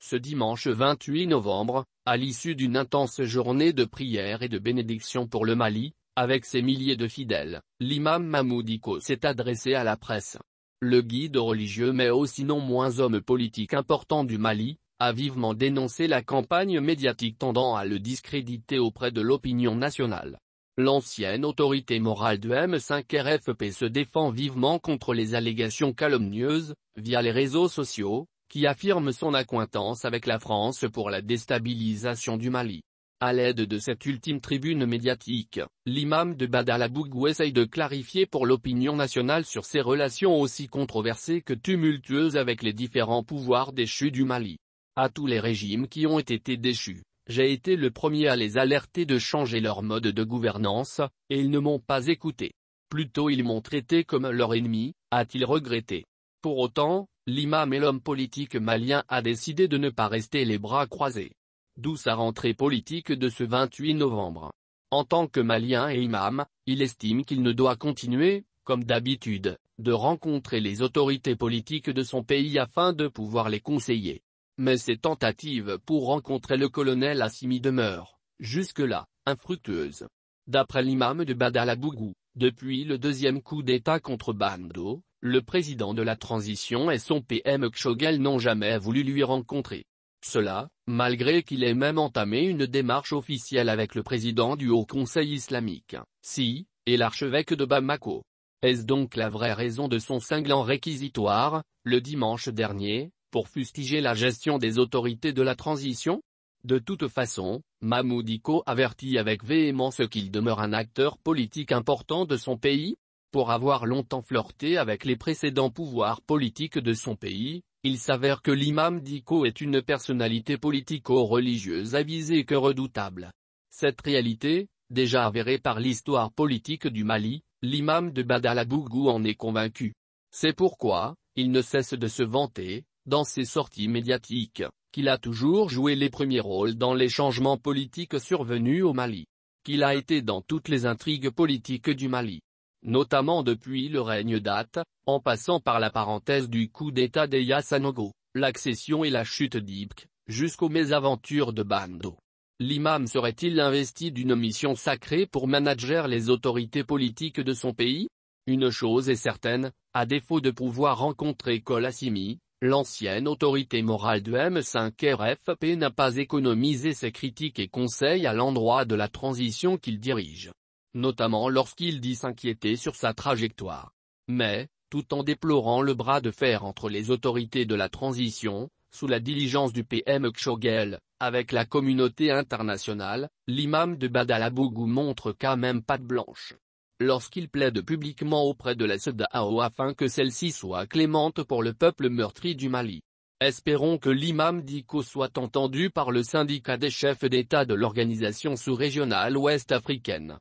Ce dimanche 28 novembre, à l'issue d'une intense journée de prière et de bénédiction pour le Mali, avec ses milliers de fidèles, l'imam Mahmoud Dicko s'est adressé à la presse. Le guide religieux mais aussi non moins homme politique important du Mali, a vivement dénoncé la campagne médiatique tendant à le discréditer auprès de l'opinion nationale. L'ancienne autorité morale de M5 RFP se défend vivement contre les allégations calomnieuses, via les réseaux sociaux, qui affirment son accointance avec la France pour la déstabilisation du Mali. À l'aide de cette ultime tribune médiatique, l'imam de Badalabougou essaye de clarifier pour l'opinion nationale sur ses relations aussi controversées que tumultueuses avec les différents pouvoirs déchus du Mali. À tous les régimes qui ont été déchus, j'ai été le premier à les alerter de changer leur mode de gouvernance, et ils ne m'ont pas écouté. Plutôt ils m'ont traité comme leur ennemi, a-t-il regretté. Pour autant, l'imam et l'homme politique malien a décidé de ne pas rester les bras croisés. D'où sa rentrée politique de ce 28 novembre. En tant que malien et imam, il estime qu'il ne doit continuer, comme d'habitude, de rencontrer les autorités politiques de son pays afin de pouvoir les conseiller. Mais ses tentatives pour rencontrer le colonel Assimi demeurent, jusque-là, infructueuses. D'après l'imam de Badalabougou, depuis le deuxième coup d'État contre Bando, le président de la transition et son PM Kshogel n'ont jamais voulu lui rencontrer. Cela, malgré qu'il ait même entamé une démarche officielle avec le président du Haut Conseil islamique, Si, et l'archevêque de Bamako. Est-ce donc la vraie raison de son cinglant réquisitoire, le dimanche dernier, pour fustiger la gestion des autorités de la transition? De toute façon, Mahmoud Dicko avertit avec véhémence qu'il demeure un acteur politique important de son pays. Pour avoir longtemps flirté avec les précédents pouvoirs politiques de son pays, il s'avère que l'imam Dicko est une personnalité politico-religieuse avisée que redoutable. Cette réalité, déjà avérée par l'histoire politique du Mali, l'imam de Badalabougou en est convaincu. C'est pourquoi, il ne cesse de se vanter, dans ses sorties médiatiques, qu'il a toujours joué les premiers rôles dans les changements politiques survenus au Mali. Qu'il a été dans toutes les intrigues politiques du Mali. Notamment depuis le règne d'Atte, en passant par la parenthèse du coup d'État d'Eya Sanogo, l'accession et la chute d'Ibk, jusqu'aux mésaventures de Bando. L'imam serait-il investi d'une mission sacrée pour manager les autorités politiques de son pays? Une chose est certaine, à défaut de pouvoir rencontrer Kol Assimi, l'ancienne autorité morale de M5 RFP n'a pas économisé ses critiques et conseils à l'endroit de la transition qu'il dirige. Notamment lorsqu'il dit s'inquiéter sur sa trajectoire. Mais, tout en déplorant le bras de fer entre les autorités de la transition, sous la diligence du PM Kshogel, avec la communauté internationale, l'imam de Badalabougou montre quand même patte blanche. Lorsqu'il plaide publiquement auprès de la CEDEAO afin que celle-ci soit clémente pour le peuple meurtri du Mali. Espérons que l'imam Dicko soit entendu par le syndicat des chefs d'État de l'organisation sous-régionale ouest-africaine.